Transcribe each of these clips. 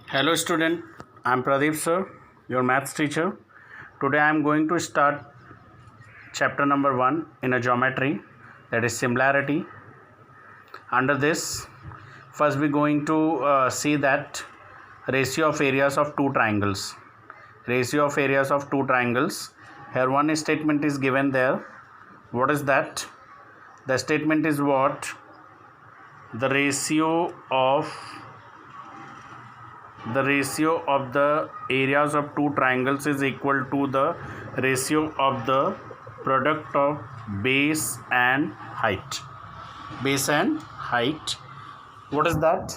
Hello student, I am Pradeep sir, your maths teacher. Today I am going to start chapter number 1 in a geometry, that is similarity. Under this, first we are going to see that ratio of areas of two triangles. Ratio of areas of two triangles. Here one statement is given there. What is that? The statement is what? The ratio of the areas of two triangles is equal to the ratio of the product of base and height. Base and height. What is that?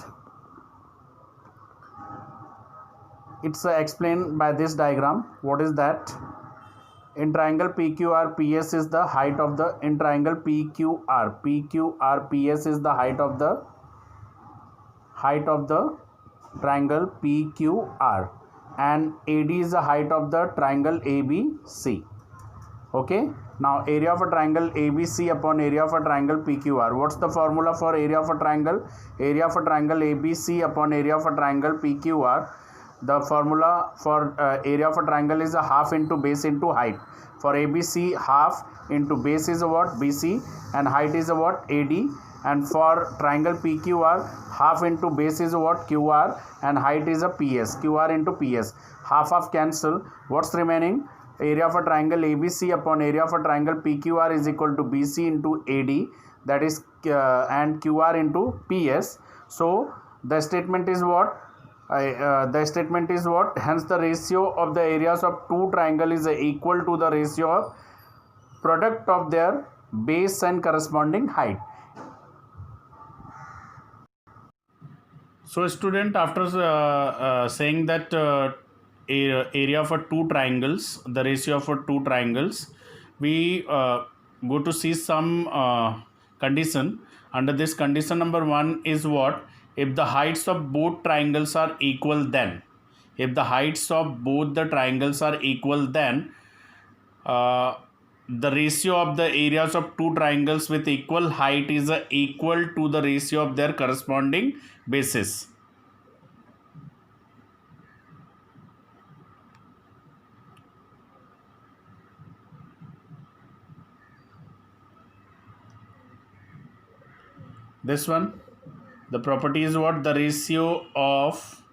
It's explained by this diagram. What is that? In triangle PQR, PS is the height of the in triangle PQR. PS is the height of the triangle PQR, and AD is the height of the triangle ABC. Okay, now area of a triangle ABC upon area of a triangle PQR. What's the formula for area of a triangle? Area of a triangle ABC upon area of a triangle PQR. The formula for area of a triangle is a half into base into height. For ABC, half into base is what? BC, and height is what? AD. And for triangle PQR, half into base is what? QR, and height is a PS. QR into PS. Half cancel. What's remaining? Area of a triangle ABC upon area of a triangle PQR is equal to BC into AD, that is and QR into PS. So the statement is what? Hence the ratio of the areas of two triangle is equal to the ratio of product of their base and corresponding height. So student, after saying that area for two triangles, the ratio for two triangles, we go to see some condition. Under this condition number 1 is what? If the heights of both triangles are equal, then if the heights of both the triangles are equal, then the ratio of the areas of two triangles with equal height is equal to the ratio of their corresponding bases. This one, the property is what? The ratio of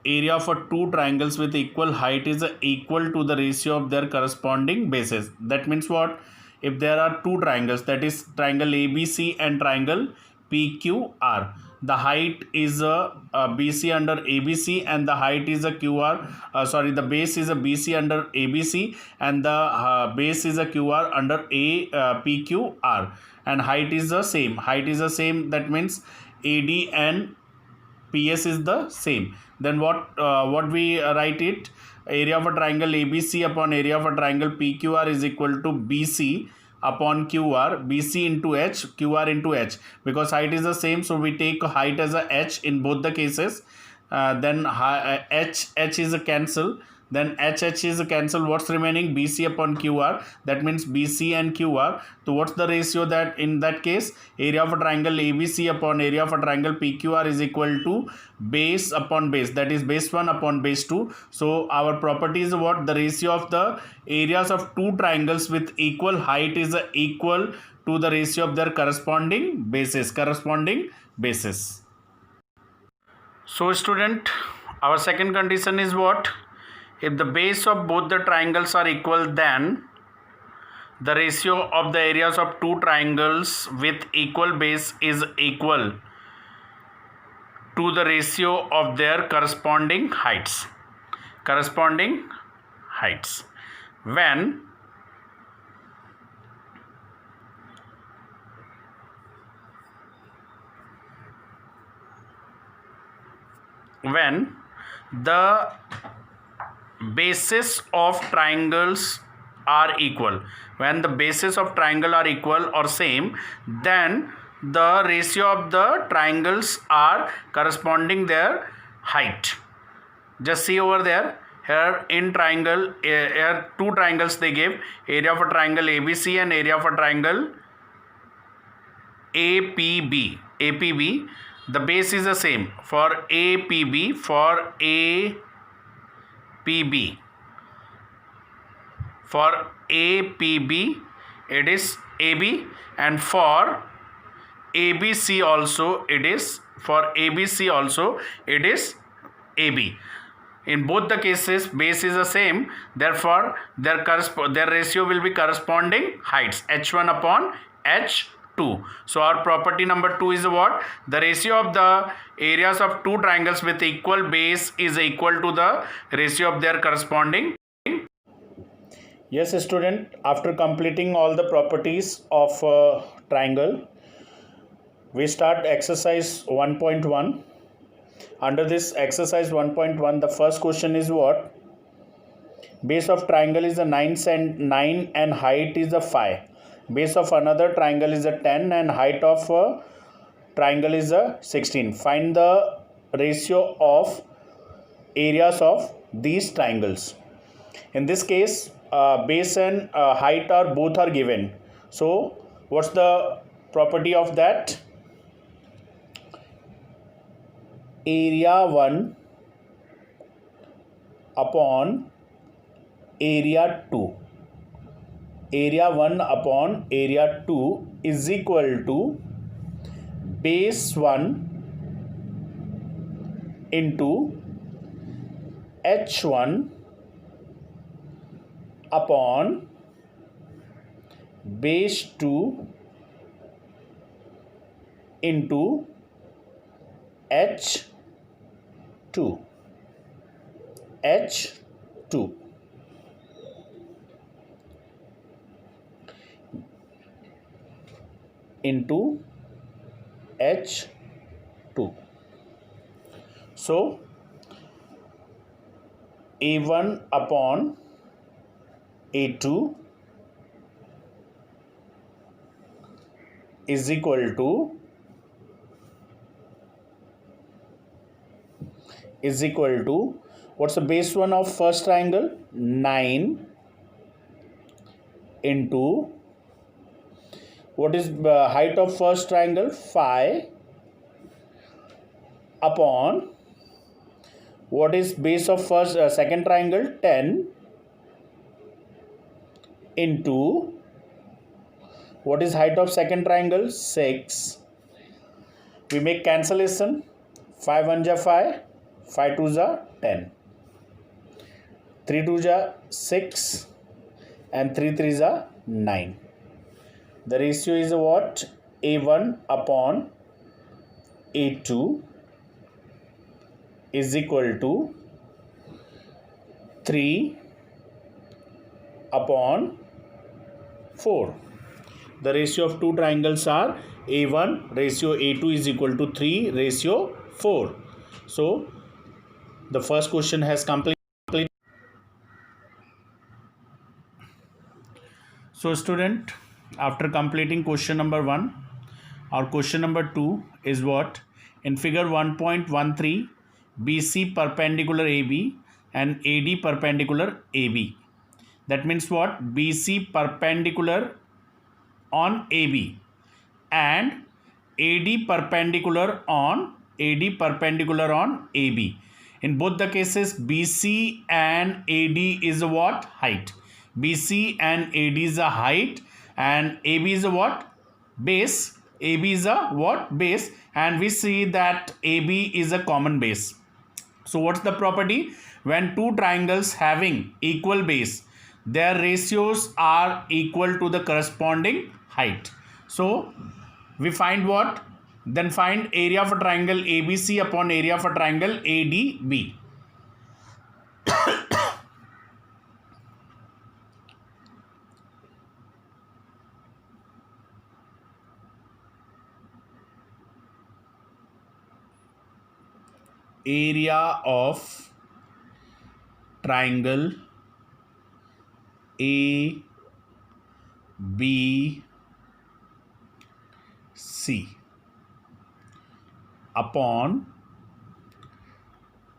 area for two triangles with equal height is equal to the ratio of their corresponding bases. That means what? If there are two triangles, that is triangle ABC and triangle PQR, the height is a BC under ABC, and the height is a QR. The base is a BC under ABC, and the base is a QR under PQR, and height is the same. That means AD and PS is the same. Then what we write it? Area of a triangle ABC upon area of a triangle PQR is equal to BC upon QR, BC into H, QR into H, because height is the same, so we take height as a H in both the cases. Then H is a cancel, then H is a cancel. What's remaining? BC upon QR, that means BC and QR. So what's the ratio that in that case? Area of a triangle ABC upon area of a triangle PQR is equal to base upon base, that is base 1 upon base 2. So our property is what? The ratio of the areas of two triangles with equal height is equal to the ratio of their corresponding bases. So student, our second condition is what? If the base of both the triangles are equal, then the ratio of the areas of two triangles with equal base is equal to the ratio of their corresponding heights. When the bases of triangles are equal, when the bases of triangle are equal or same, then the ratio of the triangles are corresponding their height. Just see over there. Here in triangle, here two triangles they give, area of a triangle ABC and area of a triangle APB. APB, the base is the same for APB. For APB, it is AB, and for ABC also it is AB. In both the cases, base is the same. Therefore, their ratio will be corresponding heights, h1 upon h2. So our property number 2 is what? The ratio of the areas of two triangles with equal base is equal to the ratio of their corresponding. Yes, student, after completing all the properties of a triangle, we start exercise 1.1. Under this exercise 1.1, the first question is what? Base of triangle is a 9 and height is a 5. Base of another triangle is a 10 and height of a triangle is a 16. Find the ratio of areas of these triangles. In this case, base and height are both are given. So what's the property of that? Area 1 upon area 2. Area 1 upon area 2 is equal to base 1 into h1 upon base 2 into h2 into h2. So a1 upon a2 is equal to what's the base 1 of first triangle? 9 into what is height of first triangle? 5 upon what is base of second triangle? 10 into what is height of second triangle? 6. We make cancellation. 5 1 ja 5, 5 2 ja 10, 3 2 ja 6, and 3 3 ja 9. The ratio is what? A1 upon A2 is equal to 3 upon 4. The ratio of two triangles are A1 ratio A2 is equal to 3 ratio 4. So the first question has complete. So student, after completing question number 1, our question number 2 is what? In figure 1.13, BC perpendicular AB and AD perpendicular AB. That means what? BC perpendicular on AB and AD perpendicular on AB. In both the cases, BC and AD is a what? Height. BC and AD is a height, and AB is a what? Base. AB is a what? Base, and we see that AB is a common base. So what's the property? When two triangles having equal base, their ratios are equal to the corresponding height. So we find what? Then find area of a triangle ABC upon area of a triangle ADB. Area of triangle ABC upon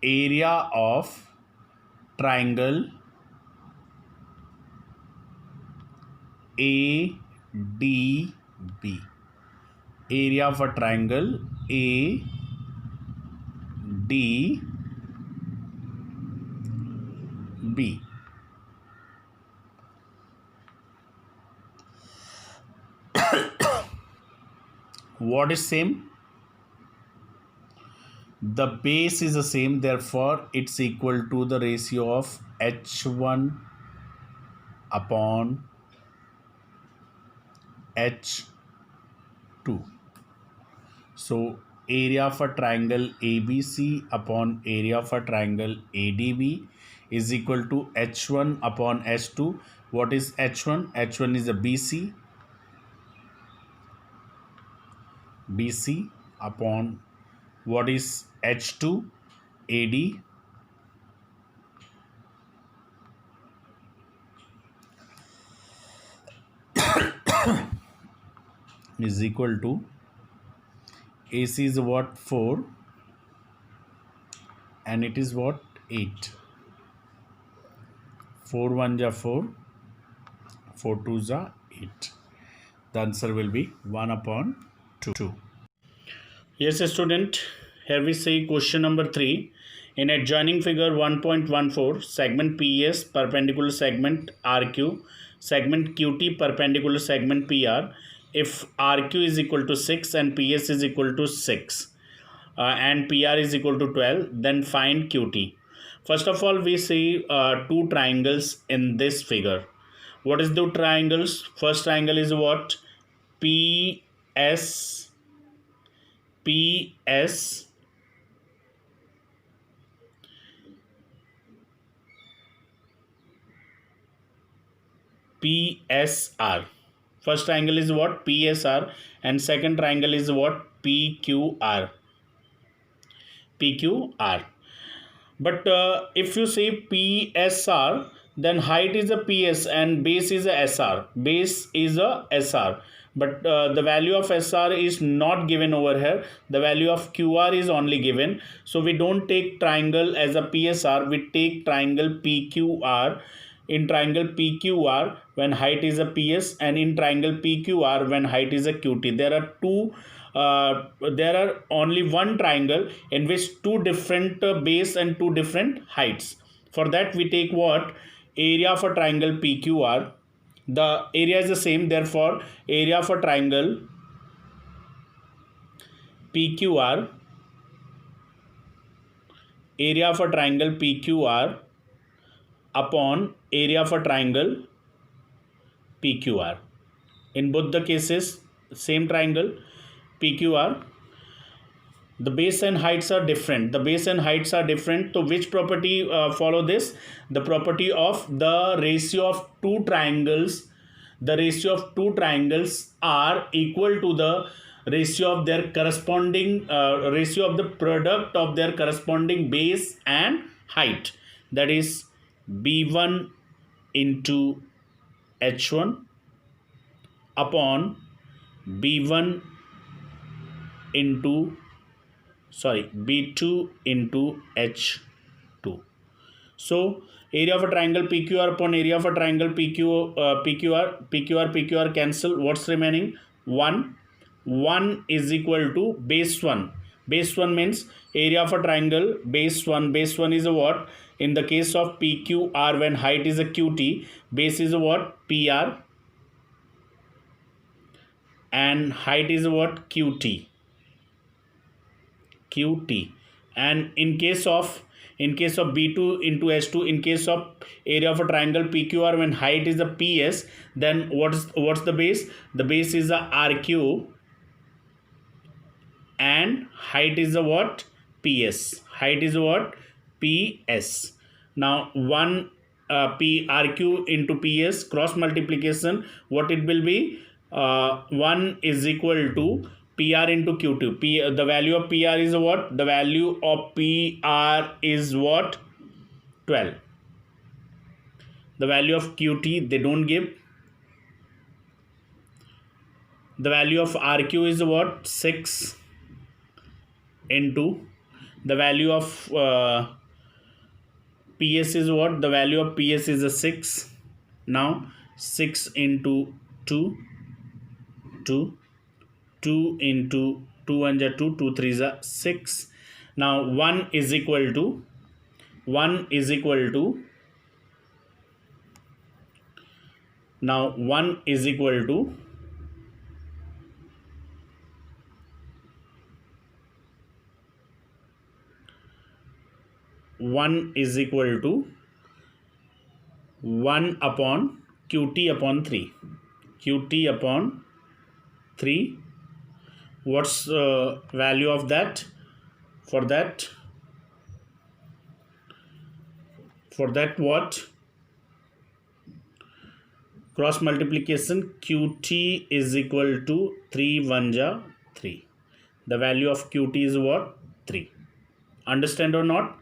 area of triangle ADB. area of a triangle ADB what is same? The base is the same, therefore it's equal to the ratio of h1 upon h2. So area of a triangle ABC upon area of a triangle ADB is equal to h1 upon h2. What is h1? h1 is a BC upon what is h2? AD is equal to AC is what? 4 and it is what? 8. 4 1 ja 4, 4 2 ja 8. The answer will be 1 upon 2. Yes, student. Here we see question number 3. In adjoining figure 1.14, segment PS perpendicular segment RQ, segment QT perpendicular segment PR. If RQ is equal to 6 and PS is equal to 6 and PR is equal to 12, then find QT. First of all, we see two triangles in this figure. What is the triangles? First triangle is what? PS PSR. First triangle is what? PSR, and second triangle is what? PQR. But if you say PSR, then height is a PS and base is a SR. But the value of SR is not given over here. The value of QR is only given. So we don't take triangle as a PSR. We take triangle PQR. In triangle PQR, when height is a PS, and in triangle PQR, when height is a QT. There are only one triangle in which two different base and two different heights. For that we take what? Area of a triangle PQR. The area is the same, therefore area of a triangle PQR, upon area of a triangle PQR. In both the cases, same triangle PQR. The base and heights are different. So which property follow this? The property of the ratio of two triangles. The ratio of two triangles are equal to the ratio of their corresponding ratio of the product of their corresponding base and height. That is B1 into H1 upon B2 into H2. So area of a triangle PQR upon area of a triangle PQR cancel. What's remaining? 1 is equal to base 1. Base 1 means area of a triangle base 1. Base 1 is a what? In the case of PQR, when height is a QT, base is a what? PR, and height is what? QT. And in case of B2 into H2, in case of area of a triangle PQR, when height is a PS, then what's the base? The base is a RQ and height is a what? PS. PS. Now 1 RQ into PS cross multiplication, what it will be? 1 is equal to PR into Q2. The value of PR is what? The value of PR is what? 12. The value of QT they don't give. The value of RQ is what? 6 into the value of PS is what? The value of PS is a 6. Now 6 into 2. 2 into 2 1 are 2, 2 3 are 6. Now 1 is equal to 1 is equal to now 1 is equal to 1 is equal to 1 upon qt upon 3. Qt upon 3. What's value of that? For that what? Cross multiplication, qt is equal to 3 1 ja 3. The value of qt is what? 3. Understand or not?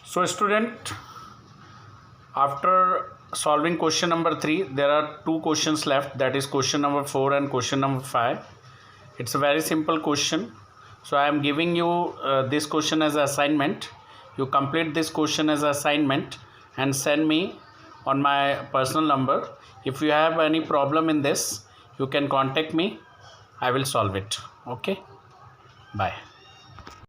So student, after solving question number 3, there are 2 questions left, that is question number 4 and question number 5. It's a very simple question. So I am giving you this question as an assignment. You complete this question as an assignment and send me on my personal number. If you have any problem in this, you can contact me. I will solve it. Okay. Bye.